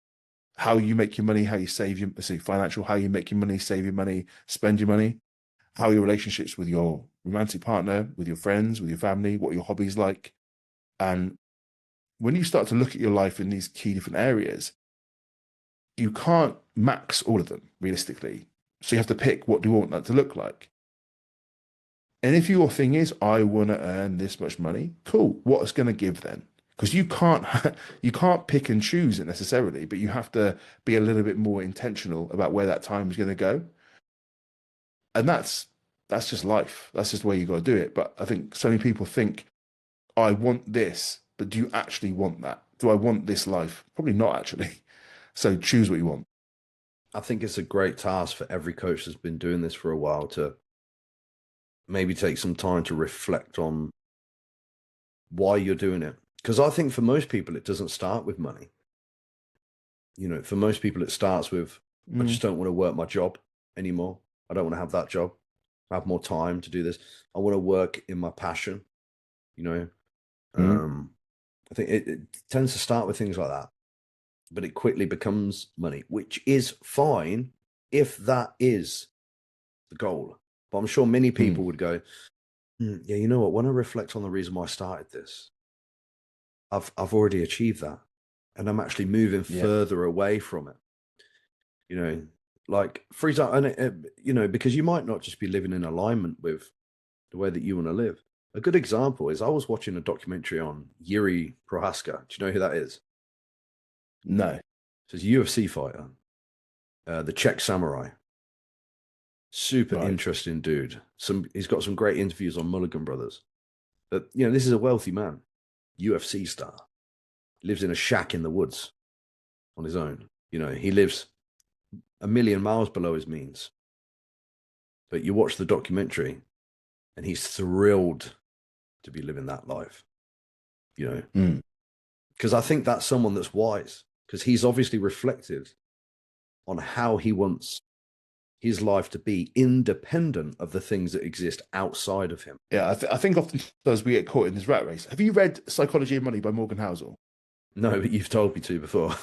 how you make your money, how you save your financial, how you make your money, save your money, spend your money, how your relationships with your romantic partner, with your friends, with your family, what your hobbies like. And when you start to look at your life in these key different areas, you can't max all of them realistically. So you have to pick what do you want that to look like. And if your thing is, I want to earn this much money, cool. What's going to give then? Because you can't you can't pick and choose it necessarily, but you have to be a little bit more intentional about where that time is going to go. And that's just life. That's just the way you got to do it. But I think so many people think, I want this, but do you actually want that? Do I want this life? Probably not actually. So choose what you want. I think it's a great task for every coach that's been doing this for a while to maybe take some time to reflect on why you're doing it. Because I think for most people, it doesn't start with money. You know, for most people, it starts with, I just don't want to work my job anymore. I don't want to have that job. I have more time to do this. I want to work in my passion, you know. I think it tends to start with things like that, but it quickly becomes money, which is fine if that is the goal. But I'm sure many people would go, yeah, you know what? When I reflect on the reason why I started this, I've already achieved that, and I'm actually moving further away from it. You know, like for example, and you know, because you might not just be living in alignment with the way that you want to live. A good example is I was watching a documentary on Yuri Prohaska. Do you know who that is? No. So he's a UFC fighter, the Czech samurai. Super interesting dude. He's got some great interviews on Mulligan Brothers. But you know, this is a wealthy man, UFC star. Lives in a shack in the woods on his own. You know, he lives a million miles below his means. But you watch the documentary, and he's thrilled to be living that life. You know, because I think that's someone that's wise, because he's obviously reflected on how he wants his life to be independent of the things that exist outside of him. Yeah, I think often does we get caught in this rat race. Have you read Psychology of Money by Morgan Housel? No, but you've told me to before.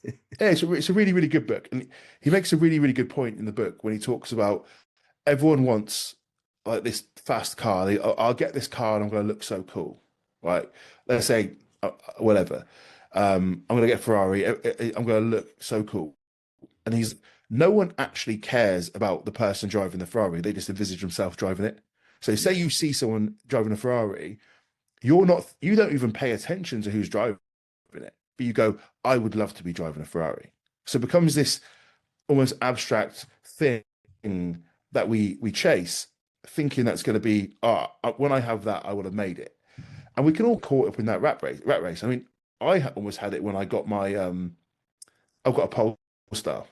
Yeah, it's a really, really good book. And he makes a really, really good point in the book when he talks about everyone wants like this fast car. I'll get this car and I'm going to look so cool, right? Let's say whatever. I'm going to get a Ferrari. I'm going to look so cool. And no one actually cares about the person driving the Ferrari. They just envisage themselves driving it. So say you see someone driving a Ferrari, you don't even pay attention to who's driving it, but you go, I would love to be driving a Ferrari. So it becomes this almost abstract thing that we chase, thinking that's going to be, when I have that, I would have made it. And we can all caught up in that rat race. I mean, I almost had it when I got I've got a Polestar.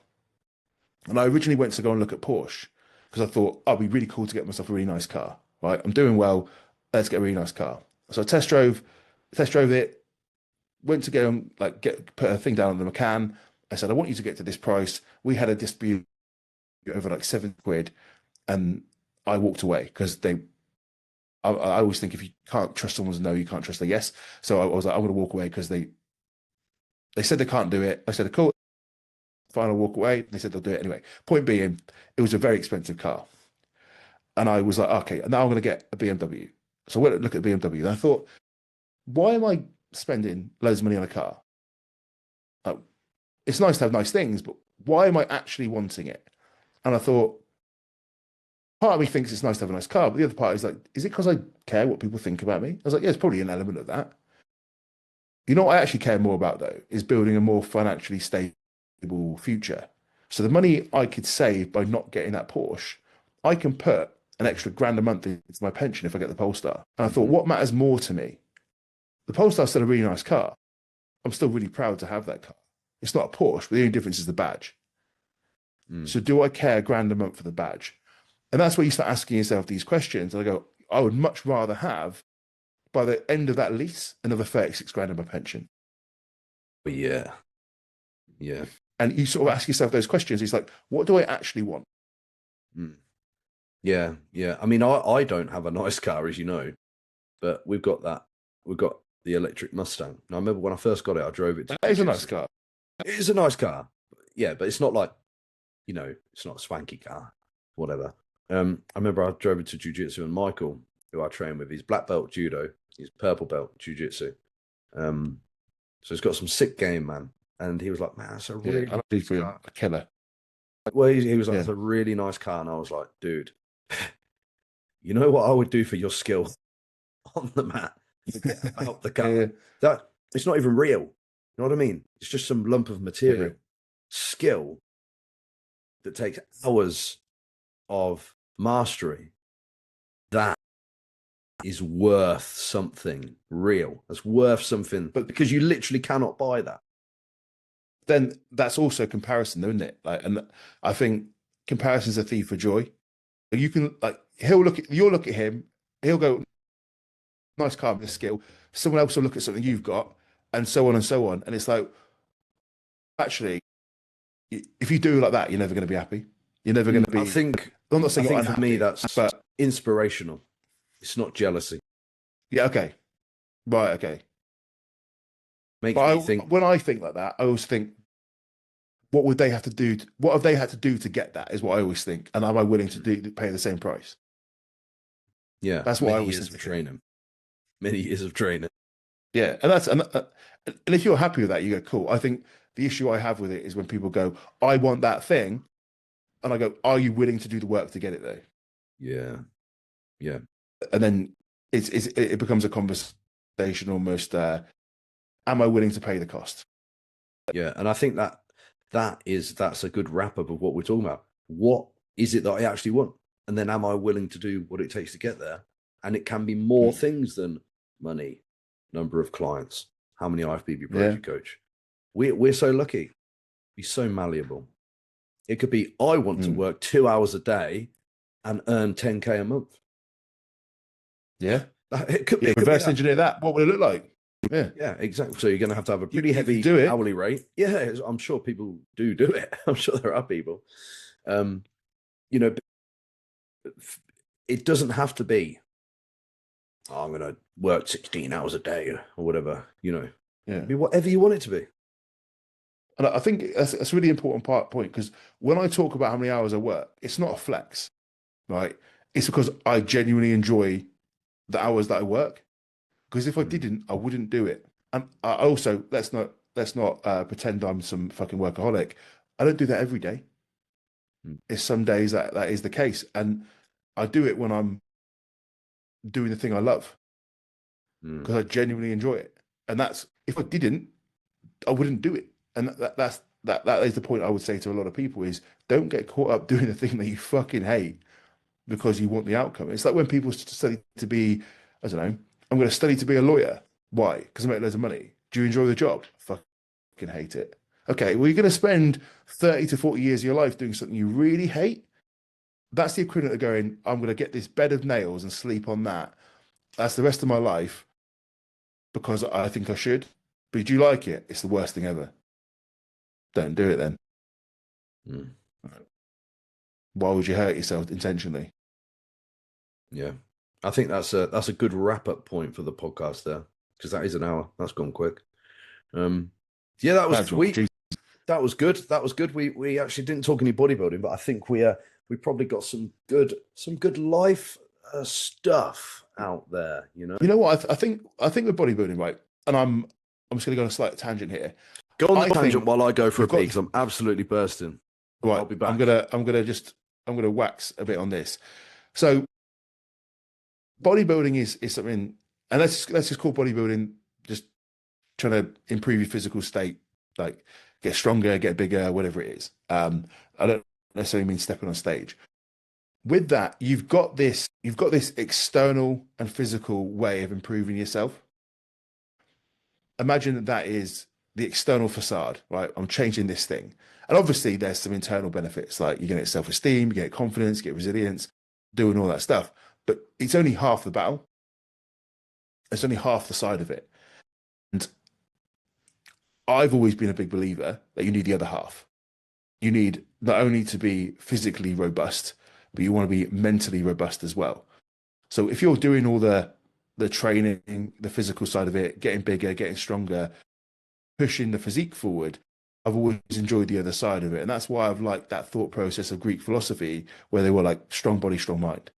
And I originally went to go and look at Porsche because I thought, it'd be really cool to get myself a really nice car, right? I'm doing well. Let's get a really nice car. So I test drove it, went to go and put a thing down on the McCann. I said, I want you to get to this price. We had a dispute over like £7, and I walked away because I always think if you can't trust someone's no, you can't trust their yes. So I was like, I'm going to walk away because they said they can't do it. I said, cool. Fine, I'll walk away. They said they'll do it anyway. Point being, it was a very expensive car. And I was like, okay, now I'm going to get a BMW. So I went to look at the BMW and I thought, why am I spending loads of money on a car? Like, it's nice to have nice things, but why am I actually wanting it? And I thought, part of me thinks it's nice to have a nice car, but the other part is like, is it because I care what people think about me? I was like, yeah, it's probably an element of that. You know what I actually care more about though, is building a more financially stable future. So the money I could save by not getting that Porsche, I can put an extra grand a month into my pension if I get the Polestar. And I thought, what matters more to me? The Polestar's still a really nice car. I'm still really proud to have that car. It's not a Porsche, but the only difference is the badge. So do I care a grand a month for the badge? And that's where you start asking yourself these questions. And I go, I would much rather have, by the end of that lease, another 36 grand in my pension. But yeah. And you sort of ask yourself those questions. It's like, what do I actually want? Yeah. I mean, I don't have a nice car, as you know, but we've got the electric Mustang. And I remember when I first got it, I drove it. That is a nice car. It is a nice car. Yeah, but it's not like, you know, it's not a swanky car, whatever. I remember I drove it to jiu-jitsu, and Michael, who I train with, he's black belt judo, he's purple belt jiu-jitsu. So he's got some sick game, man. And he was like, man, that's a Yeah, really I do feel a killer. well, he was like, Yeah. it's a really nice car. And I was like, dude, you know what I would do for your skill on the mat? Forget about the car. Yeah. That it's not even real. You know what I mean? It's just some lump of material. Yeah. Skill that takes hours of mastery. That is worth something real. That's worth something, but because you literally cannot buy that. Then that's also comparison, though, isn't it? Like, and I think comparison's a thief for joy. You can like you'll look at him, he'll go, nice car with skill. Someone else will look at something you've got, and so on and so on. And it's like, actually, if you do like that, you're never going to be happy. You're never going to be. I'm not saying I you're think unhappy, for me that's but inspirational. It's not jealousy. yeah, okay, right, okay. Makes But me think. when I think like that, I always think, what would they have to do? What have they had to do to get that? Is what I always think. And am I willing to pay the same price? Yeah, That's what I many always years think. of training. Many years of training. Yeah, and if you're happy with that, you go, cool. I think the issue I have with it is when people go, I want that thing, and I go, are you willing to do the work to get it though? Yeah, yeah. And then it becomes a conversation almost. Am I willing to pay the cost? Yeah, and I think that's a good wrap up of what we're talking about. What is it that I actually want? And then am I willing to do what it takes to get there? And it can be more things than money, number of clients, how many IFBB pros you coach. We're so lucky. Be so malleable. It could be I want to work 2 hours a day and earn 10K a month. Yeah. It could be reverse engineer that. What would it look like? Yeah. Yeah, exactly. So you're going to have a pretty heavy hourly rate. Yeah, I'm sure people do it. I'm sure there are people. You know, it doesn't have to be, I'm going to work 16 hours a day or whatever, you know. Yeah. Be whatever you want it to be. And I think that's a really important point, because when I talk about how many hours I work, it's not a flex, right? It's because I genuinely enjoy the hours that I work. Because if I didn't, I wouldn't do it. And I also, let's not pretend I'm some fucking workaholic. I don't do that every day. It's some days that is the case, and I do it when I'm doing the thing I love, because I genuinely enjoy it. And that's, if I didn't, I wouldn't do it. And that is the point I would say to a lot of people is, don't get caught up doing the thing that you fucking hate because you want the outcome. It's like when people study to be, I don't know, I'm going to study to be a lawyer. Why? Because I make loads of money. Do you enjoy the job? Fucking hate it. Okay, well, you're going to spend 30 to 40 years of your life doing something you really hate. That's the equivalent of going, I'm going to get this bed of nails and sleep on that. That's the rest of my life because I think I should. But do you like it? It's the worst thing ever. Don't do it then. Why would you hurt yourself intentionally? Yeah. I think that's a good wrap-up point for the podcast there, because that is an hour. That's gone quick. Yeah, that was sweet. That was good. That was good. We actually didn't talk any bodybuilding, but I think we probably got some good life stuff out there. You know what? I think with bodybuilding, right? And I'm just going to go on a slight tangent here. Go on the tangent while I go for a pee, because I'm absolutely bursting. Right, I'll be back. I'm gonna wax a bit on this. So, bodybuilding is something, and let's just call bodybuilding just trying to improve your physical state, like get stronger, get bigger, whatever it is. I don't necessarily mean stepping on stage. With that, you've got this external and physical way of improving yourself. Imagine that is the external facade, right? I'm changing this thing. And obviously there's some internal benefits, like you're going to get self-esteem, you get confidence, get resilience, doing all that stuff. But it's only half the battle. It's only half the side of it. And I've always been a big believer that you need the other half. You need not only to be physically robust, but you want to be mentally robust as well. So if you're doing all the training, the physical side of it, getting bigger, getting stronger, pushing the physique forward, I've always enjoyed the other side of it. And that's why I've liked that thought process of Greek philosophy, where they were like strong body, strong mind.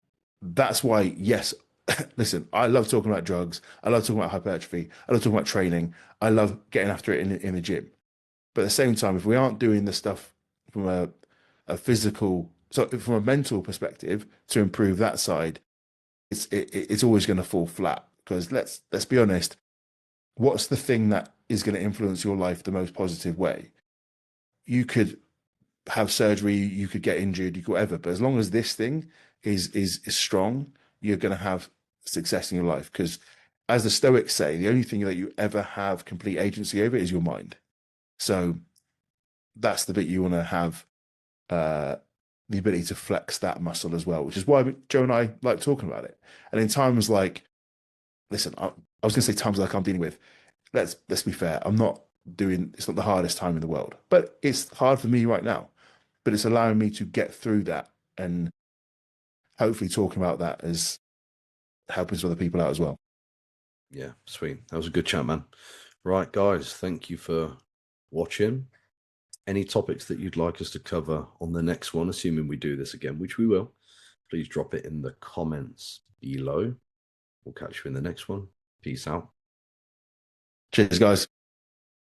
That's why, yes, listen, I love talking about drugs. I love talking about hypertrophy. I love talking about training. I love getting after it in the gym. But at the same time, if we aren't doing the stuff from a physical, so from a mental perspective to improve that side, it's always going to fall flat. Because let's be honest, what's the thing that is going to influence your life the most positive way? You could have surgery, you could get injured, you could whatever, but as long as this thing is strong, you're going to have success in your life. Because as the Stoics say, the only thing that you ever have complete agency over is your mind. So that's the bit you want to have the ability to flex that muscle as well, which is why Joe and I like talking about it. And in times like, listen, I was going to say times like I'm dealing with, let's be fair, it's not the hardest time in the world, but it's hard for me right now. But it's allowing me to get through that, and hopefully talking about that as helping some other people out as well. Yeah, sweet. That was a good chat, man. Right, guys, thank you for watching. Any topics that you'd like us to cover on the next one, assuming we do this again, which we will, please drop it in the comments below. We'll catch you in the next one. Peace out. Cheers, guys.